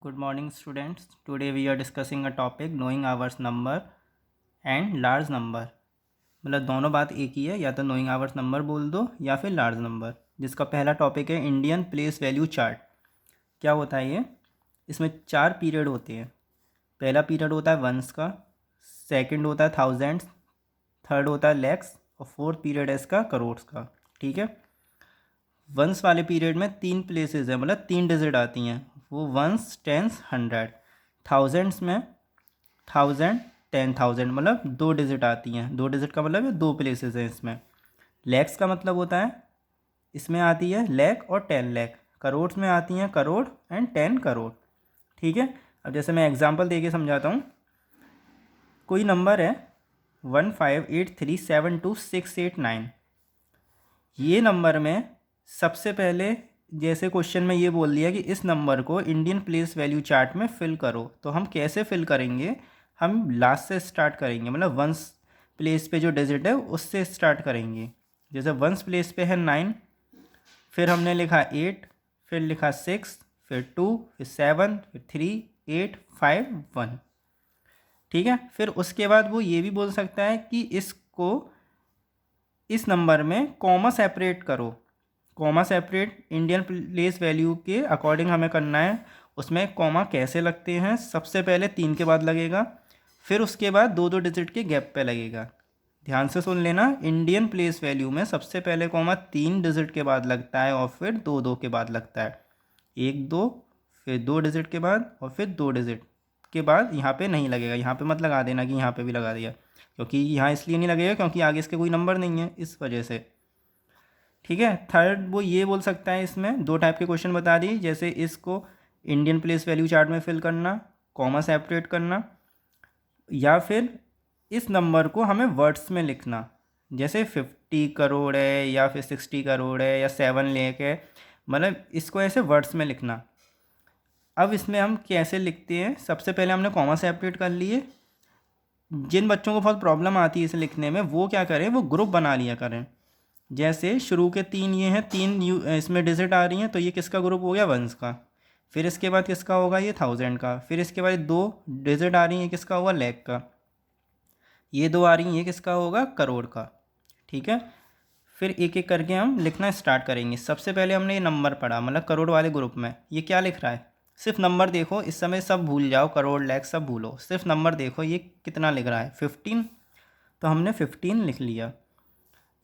Good morning students. Today we are discussing a topic knowing hours number and large number. मतलब दोनों बात एक ही है, या तो knowing hours number बोल दो या फिर large number. जिसका पहला टॉपिक है इंडियन प्लेस वैल्यू चार्ट. क्या होता है ये? इसमें 4 पीरियड होते हैं. पहला पीरियड होता है वंस का, सेकंड होता है थाउजेंड्स, थर्ड होता है लैक्स और फोर्थ पीरियड है इसका करोड्स का. ठीक है. वंस वाले पीरियड में 3 प्लेसेस हैं, मतलब 3 डिजिट आती हैं. वो वंस, टेंस, 100. थाउजेंड्स में 1000, 10,000 मतलब 2 डिजिट आती हैं. 2 डिजिट का मतलब ये 2 प्लेसेस हैं इसमें. लैक्स का मतलब होता है, इसमें आती है लैख और 10 लैख. करोड्स में आती हैं करोड़ एंड 10 करोड़. ठीक है. अब जैसे मैं एग्जांपल दे के समझाता हूँ. कोई नंबर है 158372689. ये नंबर में सबसे पहले जैसे क्वेश्चन में ये बोल दिया कि इस नंबर को इंडियन प्लेस वैल्यू चार्ट में फिल करो, तो हम कैसे फिल करेंगे? हम लास्ट से स्टार्ट करेंगे, मतलब वंस प्लेस पे जो डिजिट है उससे स्टार्ट करेंगे. जैसे वंस प्लेस पे है 9, फिर हमने लिखा 8, फिर लिखा 6, फिर 2, फिर 7, फिर 3, 8, 5, 1. ठीक है. फिर उसके बाद वो ये भी बोल सकता है कि इसको इस नंबर में कॉमा सेपरेट करो. Comma separate Indian place value के अकॉर्डिंग हमें करना है. उसमें कॉमा कैसे लगते हैं? सबसे पहले 3 के बाद लगेगा, फिर उसके बाद 2-2 डिजिट के गैप पे लगेगा. ध्यान से सुन लेना, इंडियन प्लेस वैल्यू में सबसे पहले कॉमा 3 डिजिट के बाद लगता है और फिर 2-2 के बाद लगता है. 1-2, फिर 2 डिजिट के बाद और फिर 2 डिजिट के बाद यहाँ पे नहीं लगेगा. यहाँ पे मत लगा देना कि यहाँ पे भी लगा दिया, क्योंकि यहाँ इसलिए नहीं लगेगा क्योंकि आगे इसके कोई नंबर नहीं है, इस वजह से. ठीक है. थर्ड वो ये बोल सकता है, इसमें 2 टाइप के क्वेश्चन बता दिए. जैसे इसको इंडियन प्लेस वैल्यू चार्ट में फिल करना, कॉमा सेपरेट करना, या फिर इस नंबर को हमें वर्ड्स में लिखना. जैसे 50 करोड़ है या फिर 60 करोड़ है या 7 लाख है, मतलब इसको ऐसे वर्ड्स में लिखना. अब इसमें हम कैसे लिखते हैं? सबसे पहले हमने कॉमा सेपरेट कर लिए. जिन बच्चों को बहुत प्रॉब्लम आती है इसे लिखने में, वो क्या करें, वो ग्रुप बना लिया करें. जैसे शुरू के 3 ये हैं, 3 इसमें डिजिट आ रही हैं, तो ये किसका ग्रुप हो गया? वंस का. फिर इसके बाद किसका होगा? ये 1000 का. फिर इसके बाद 2 डिजिट आ रही हैं, किसका होगा? लैख का. ये 2 आ रही हैं, ये किसका होगा? करोड़ का. ठीक है. फिर एक एक करके हम लिखना स्टार्ट करेंगे. सबसे पहले हमने ये नंबर पढ़ा, मतलब करोड़ वाले ग्रुप में ये क्या लिख रहा है? सिर्फ नंबर देखो, इस समय सब भूल जाओ, करोड़ लैख सब भूलो, सिर्फ नंबर देखो ये कितना लिख रहा है. 15. तो हमने 15 लिख लिया.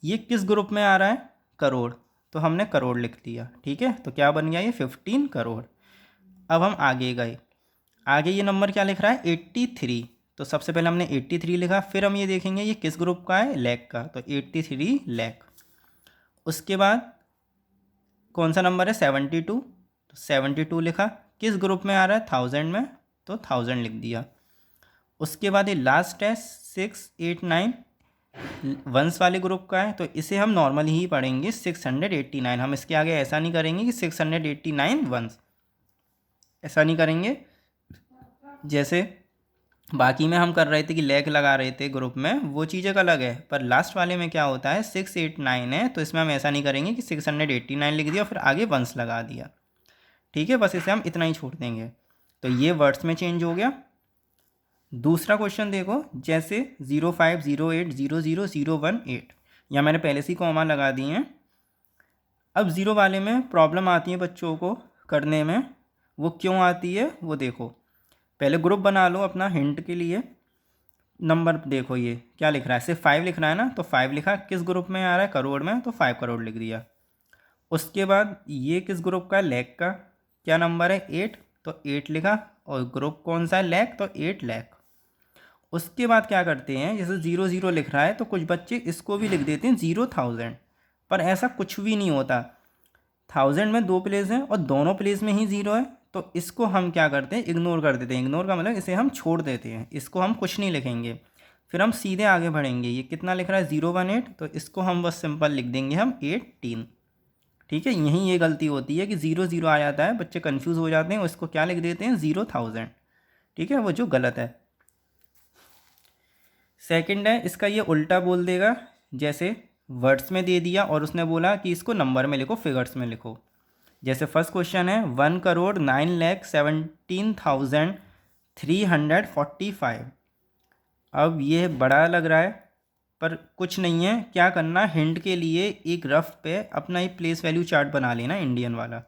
ये किस ग्रुप में आ रहा है? करोड़. तो हमने करोड़ लिख दिया. ठीक है. तो क्या बन गया? ये 15 करोड़. अब हम आगे गए. आगे ये नंबर क्या लिख रहा है? 83. तो सबसे पहले हमने 83 लिखा. फिर हम ये देखेंगे ये किस ग्रुप का है? लैख का. तो 83 लैख. उसके बाद कौन सा नंबर है? 72. तो 72 लिखा. किस ग्रुप में आ रहा है? 1000 में. तो 1000 लिख दिया. उसके बाद ये लास्ट है 689, वंस वाले ग्रुप का है, तो इसे हम नॉर्मली ही पढ़ेंगे 689. हम इसके आगे ऐसा नहीं करेंगे कि 689 वंस, ऐसा नहीं करेंगे. जैसे बाकी में हम कर रहे थे कि लैख लगा रहे थे ग्रुप में, वो चीज़ एक अलग है. पर लास्ट वाले में क्या होता है? 689 है, तो इसमें हम ऐसा नहीं करेंगे कि 689 लिख दिया फिर आगे वंस लगा दिया. ठीक है. बस इसे हम इतना ही छोड़ देंगे. तो ये वर्ड्स में चेंज हो गया. दूसरा क्वेश्चन देखो. जैसे 0508000018, यहाँ मैंने पहले से ही कॉमा लगा दिए हैं. अब ज़ीरो वाले में प्रॉब्लम आती है बच्चों को करने में. वो क्यों आती है वो देखो. पहले ग्रुप बना लो अपना हिंट के लिए. नंबर देखो ये क्या लिख रहा है? सिर्फ 5 लिख रहा है ना, तो 5 लिखा. किस ग्रुप में आ रहा है? करोड़ में. तो 5 करोड़ लिख दिया. उसके बाद ये किस ग्रुप का है? लैख का. क्या नंबर है? 8. तो 8 लिखा. और ग्रुप कौन सा है? लैख. तो 8 लैख. उसके बाद क्या करते हैं? जैसे 00 लिख रहा है, तो कुछ बच्चे इसको भी लिख देते हैं 0,000. पर ऐसा कुछ भी नहीं होता. 1000 में 2 प्लेस हैं और दोनों प्लेस में ही 0 है, तो इसको हम क्या करते हैं? इग्नोर कर देते हैं. इग्नोर का मतलब इसे हम छोड़ देते हैं, इसको हम कुछ नहीं लिखेंगे. फिर हम सीधे आगे बढ़ेंगे. ये कितना लिख रहा है? 018. तो इसको हम बस सिंपल लिख देंगे हम 18. ठीक है. यहीं ये गलती होती है कि 00 आ जाता है, बच्चे कन्फ्यूज़ हो जाते हैं, उसको क्या लिख देते हैं? 0,000. ठीक है. वो जो गलत है. सेकंड है इसका, ये उल्टा बोल देगा. जैसे वर्ड्स में दे दिया और उसने बोला कि इसको नंबर में लिखो, फिगर्स में लिखो. जैसे फर्स्ट क्वेश्चन है 1,09,17,345। अब ये बड़ा लग रहा है पर कुछ नहीं है, क्या करना, हिंट के लिए एक रफ पे अपना एक प्लेस वैल्यू चार्ट बना लेना इंडियन वाला।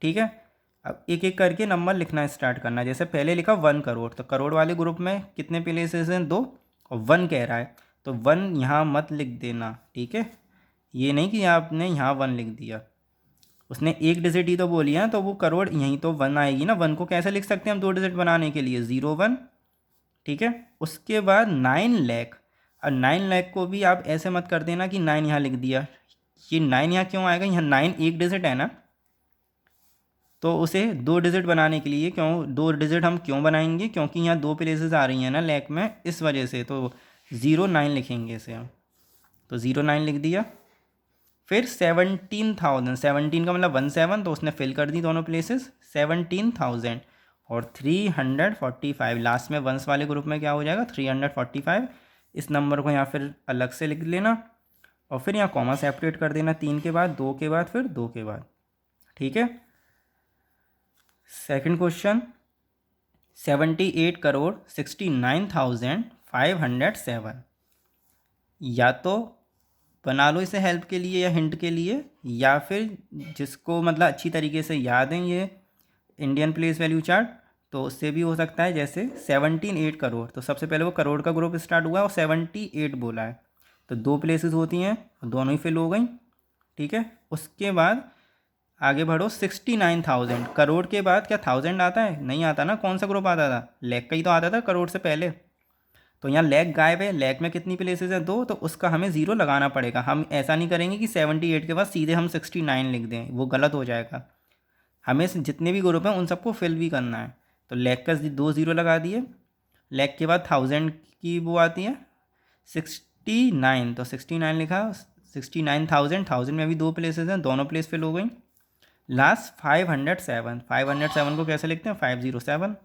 ठीक है, अब एक एक करके नंबर लिखना स्टार्ट करना। जैसे पहले लिखा 1 करोड़, तो करोड़ वाले ग्रुप में कितने प्लेसेस हैं, 2, और 1 कह रहा है तो 1 यहाँ मत लिख देना। ठीक है, ये नहीं कि आपने यहाँ 1 लिख दिया, उसने एक डिजिट ही तो बोली है, तो वो करोड़ यहीं तो 1 आएगी ना। 1 को कैसे लिख सकते हैं हम 2 डिजिट बनाने के लिए, 0 1। ठीक है, उसके बाद 9 लाख, और 9 लाख को भी आप ऐसे मत कर देना कि 9 यहाँ लिख दिया। ये 9 यहाँ क्यों आएगा, यहाँ 9 एक डिजिट है ना, तो उसे 2 डिजिट बनाने के लिए, क्यों 2 डिजिट हम क्यों बनाएंगे, क्योंकि यहाँ 2 प्लेसेस आ रही हैं ना लैक में, इस वजह से। तो 0 9 लिखेंगे इसे हम, तो 0 9 लिख दिया। फिर 17,000, 17 का मतलब 17, तो उसने फिल कर दी दोनों प्लेसेस, 17,000 और 345। लास्ट में वंस वाले ग्रुप में क्या हो जाएगा, 345। इस नंबर को यहाँ फिर अलग से लिख लेना और फिर यहाँ कॉमा सेपरेट कर देना, 3 के बाद, 2 के बाद, फिर 2 के बाद। ठीक है, सेकंड क्वेश्चन 78,69,507। या तो बना लो इसे हेल्प के लिए या हिंट के लिए, या फिर जिसको मतलब अच्छी तरीके से याद है ये इंडियन प्लेस वैल्यू चार्ट, तो उससे भी हो सकता है। जैसे 78 करोड़, तो सबसे पहले वो करोड़ का ग्रुप स्टार्ट हुआ और 78 बोला है, तो 2 प्लेसेस होती हैं, दोनों ही फिल हो गई। ठीक है, उसके बाद आगे बढ़ो, 69,000। करोड़ के बाद क्या 1000 आता है, नहीं आता ना। कौन सा ग्रुप आता था, लैक का ही तो आता था करोड़ से पहले। तो यहाँ लैक गायब है, लैक में कितनी प्लेसेस हैं, 2, तो उसका हमें 0 लगाना पड़ेगा। हम ऐसा नहीं करेंगे कि 78 के बाद सीधे हम 69 लिख दें, वो गलत हो जाएगा। हमें जितने भी ग्रुप हैं उन सबको फिल भी करना है। तो लैक का 2 0 लगा दिए। लैक के बाद 1000 की वो आती है 69, तो 69 लिखा। 69,000, 1000 में भी 2 प्लेसेस हैं, दोनों प्लेस फिल हो गई। लास्ट 507, 507 को कैसे लिखते हैं, 507।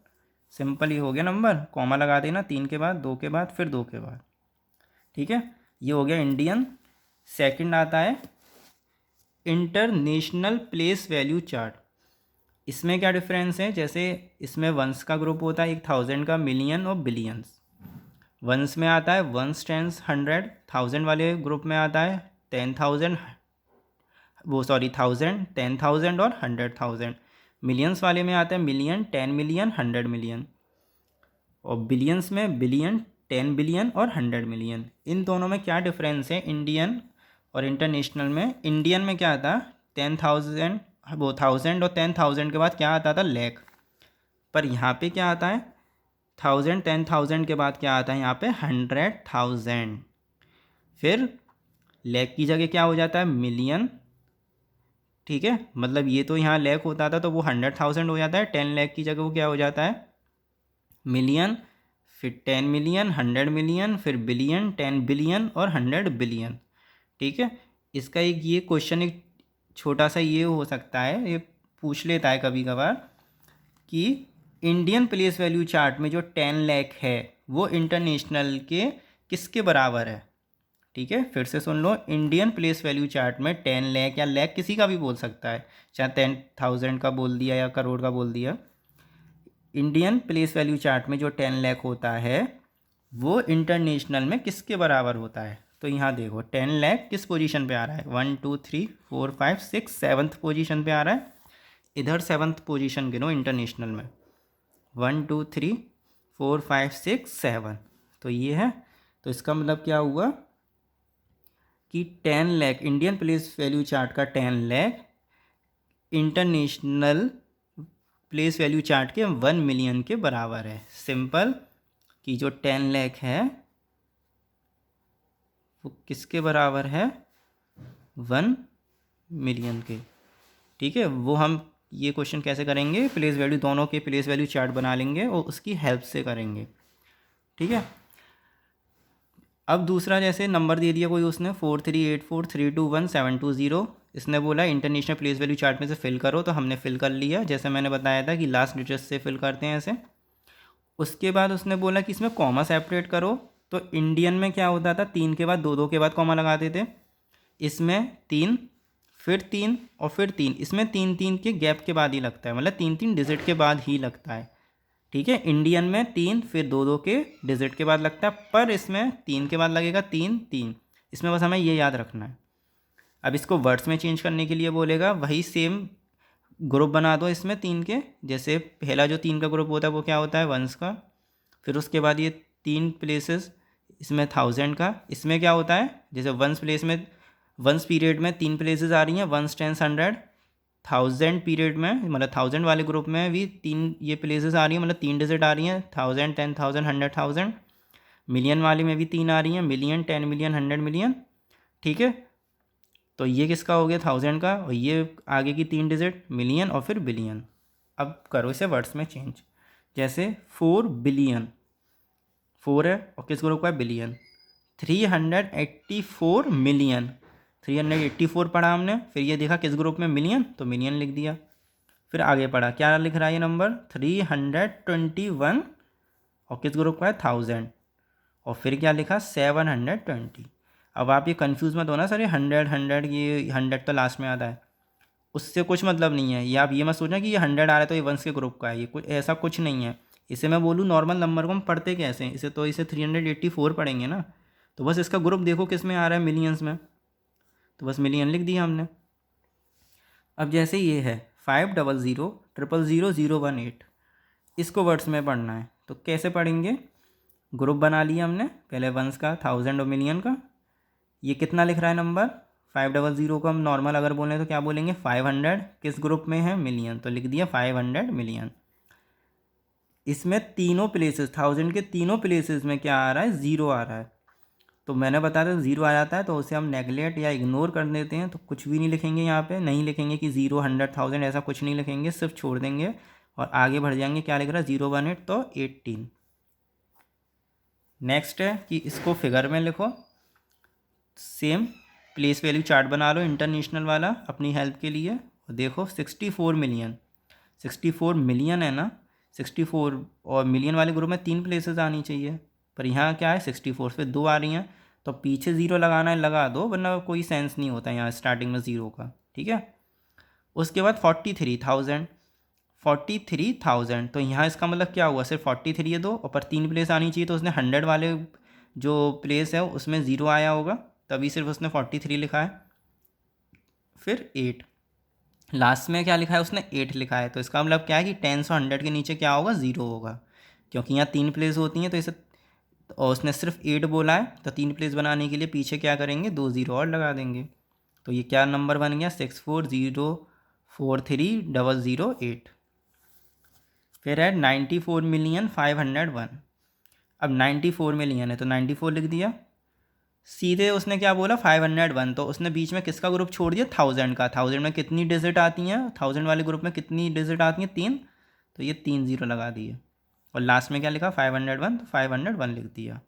सिंपल ही हो गया नंबर, कॉमा लगा देना 3 के बाद, 2 के बाद, फिर 2 के बाद। ठीक है, ये हो गया इंडियन। सेकंड आता है इंटरनेशनल प्लेस वैल्यू चार्ट। इसमें क्या डिफरेंस है, जैसे इसमें वंस का ग्रुप होता है, एक 1000 का, मिलियन और बिलियंस। वंस में आता है वंस, टेंस, 100। 1000 वाले ग्रुप में आता है 10,000, वो सॉरी 1000, 10,000 और 100,000। मिलियंस वाले में आता है मिलियन, 10 मिलियन, 100 मिलियन। और बिलियंस में बिलियन, 10 बिलियन और 100 मिलियन। इन दोनों में क्या डिफरेंस है इंडियन और इंटरनेशनल में। इंडियन में क्या आता, 10,000, वो 1000 और 10,000 के बाद क्या आता था, लैख। पर यहाँ पे क्या आता है, 1000, 10,000 के बाद क्या आता है यहाँ पे, 100,000। फिर लैख की जगह क्या हो जाता है, मिलियन। ठीक है, मतलब ये तो यहाँ लैख होता था तो वो 100,000 हो जाता है। 10 लाख की जगह वो क्या हो जाता है, मिलियन। फिर 10 मिलियन, 100 मिलियन, फिर बिलियन, 10 बिलियन और 100 बिलियन। ठीक है, इसका एक ये क्वेश्चन एक छोटा सा ये हो सकता है, ये पूछ लेता है कभी कभार कि इंडियन प्लेस वैल्यू चार्ट में जो 10 लाख है वो इंटरनेशनल के किसके बराबर है। ठीक है, फिर से सुन लो, इंडियन प्लेस वैल्यू चार्ट में 10 लाख या लाख किसी का भी बोल सकता है, चाहे 10,000 का बोल दिया या करोड़ का बोल दिया। इंडियन प्लेस वैल्यू चार्ट में जो 10 लाख होता है वो इंटरनेशनल में किसके बराबर होता है। तो यहाँ देखो 10 लाख किस पोजीशन पे आ रहा है, 1 2 3 4 5 6 7th पोजीशन पे आ रहा है। इधर 7th पोजीशन गिनो इंटरनेशनल में, 1 2 3 4 5 6 7, तो ये है। तो इसका मतलब क्या हुआ कि 10 lakh Indian place value chart का 10 lakh international place value chart के 1 मिलियन के बराबर है। सिंपल कि जो 10 लाख है वो किसके बराबर है, 1 मिलियन के। ठीक है, वो हम ये क्वेश्चन कैसे करेंगे, प्लेस वैल्यू, दोनों के प्लेस वैल्यू चार्ट बना लेंगे और उसकी हेल्प से करेंगे। ठीक है, अब दूसरा जैसे नंबर दे दिया कोई उसने 4384321720, इसने बोला इंटरनेशनल प्लेस वैल्यू चार्ट में से फिल करो, तो हमने फिल कर लिया जैसे मैंने बताया था कि लास्ट डिजिट से फिल करते हैं ऐसे। उसके बाद उसने बोला कि इसमें कॉमा सेपरेट करो, तो इंडियन में क्या होता था, 3 के बाद 2 2 के बाद कॉमा लगाते थे, इसमें 3 फिर 3 और फिर 3, इसमें 3 3 के गैप के बाद ही लगता है, मतलब 3 3 डिजिट के बाद ही लगता है। ठीक है, इंडियन में 3 फिर 2 2 के डिजिट के बाद लगता है, पर इसमें 3 के बाद लगेगा 3 3। इसमें बस हमें ये याद रखना है। अब इसको वर्ड्स में चेंज करने के लिए बोलेगा वही सेम ग्रुप बना दो इसमें 3 के। जैसे पहला जो 3 का ग्रुप होता है वो क्या होता है, वंस का। फिर उसके बाद ये 3 प्लेसेस इसमें 1000 का। इसमें क्या होता है, जैसे वंस प्लेस में वंस पीरियड में 3 प्लेसेस आ रही हैं, वंस, टेंस, 100। 1000 पीरियड में, मतलब 1000 वाले ग्रुप में भी 3 ये प्लेसेस आ रही हैं, मतलब 3 डिजिट आ रही हैं, 1000, 10,000, 100,000। मिलियन वाले में भी 3 आ रही हैं, मिलियन, 10 मिलियन, 100 मिलियन। ठीक है, तो ये किसका हो गया, 1000 का, और ये आगे की 3 डिजिट मिलियन और फिर बिलियन। अब करो इसे वर्ड्स में चेंज। जैसे 4 बिलियन, 4 है और किस ग्रुप का है, बिलियन। 384 मिलियन, 384 पढ़ा हमने, फिर ये देखा किस ग्रुप में, मिलियन, तो मिलियन लिख दिया। फिर आगे पढ़ा, क्या लिख रहा है ये नंबर, 321, और किस ग्रुप का है, 1000, और फिर क्या लिखा, 720। अब आप ये कंफ्यूज मत होना सर, ये 100 100, ये 100 तो लास्ट में आता है, उससे कुछ मतलब नहीं है। ये आप ये मत सोचना कि ये 100 आ रहा है तो ये वंस के ग्रुप का है, ये कुछ ऐसा कुछ नहीं है। इसे मैं बोलूँ नॉर्मल नंबर को हम पढ़ते कैसे हैं, इसे 384 पढ़ेंगे ना, तो बस इसका ग्रुप देखो किस में आ रहा है, मिलियंस में, तो बस मिलियन लिख दिया हमने। अब जैसे ये है 5000000018, इसको वर्ड्स में पढ़ना है, तो कैसे पढ़ेंगे, ग्रुप बना लिया हमने, पहले वंस का, 1000 और मिलियन का। ये कितना लिख रहा है नंबर, 500 को हम नॉर्मल अगर बोलें तो क्या बोलेंगे, 500, किस ग्रुप में है, मिलियन, तो लिख दिया 500 मिलियन। इसमें तीनों प्लेसेस, 1000 के तीनों प्लेसेस में क्या आ रहा है, ज़ीरो आ रहा है। तो मैंने बताया था ज़ीरो आ जाता है तो उसे हम नेगलेक्ट या इग्नोर कर देते हैं, तो कुछ भी नहीं लिखेंगे यहाँ पे, नहीं लिखेंगे कि 0 100 1000 ऐसा कुछ नहीं लिखेंगे, सिर्फ छोड़ देंगे और आगे बढ़ जाएंगे। क्या लिख रहा है, 018 तो 18। नेक्स्ट है कि इसको फिगर में लिखो, सेम प्लेस वैल्यू चार्ट बना लो इंटरनेशनल वाला अपनी हेल्प के लिए। और देखो 64 मिलियन, 64 मिलियन है ना, 64 और मिलियन वाले ग्रुप में 3 प्लेसेस आनी चाहिए, पर यहाँ क्या है 64 पे 2 आ रही हैं, तो पीछे ज़ीरो लगाना है लगा दो, वरना कोई सेंस नहीं होता यहाँ स्टार्टिंग में ज़ीरो का। ठीक है, उसके बाद 43,000, 43,000, तो यहाँ इसका मतलब क्या हुआ, सिर्फ 43 है दो, और पर 3 प्लेस आनी चाहिए, तो उसने 100 वाले जो प्लेस है उसमें ज़ीरो आया होगा, तभी सिर्फ उसने 43 लिखा है। फिर 8, लास्ट में क्या लिखा है उसने, 8 लिखा है, तो इसका मतलब क्या है कि 10 और 100 के नीचे क्या होगा, ज़ीरो होगा, क्योंकि यहाँ 3 प्लेस होती हैं, तो इसे, और उसने सिर्फ 8 बोला है, तो 3 प्लेस बनाने के लिए पीछे क्या करेंगे, 2 ज़ीरो और लगा देंगे, तो ये क्या नंबर बन गया, 64043008। फिर है 94,501,000। अब 94 मिलियन है तो 94 लिख दिया, सीधे उसने क्या बोला 501, तो उसने बीच में किसका ग्रुप छोड़ दिया, 1000 का। 1000 में कितनी डिजिट आती हैं, 1000 वाले ग्रुप में कितनी डिजिट आती हैं, 3, तो ये 3 ज़ीरो लगा दिए, और लास्ट में क्या लिखा 501, तो 501 लिख दिया।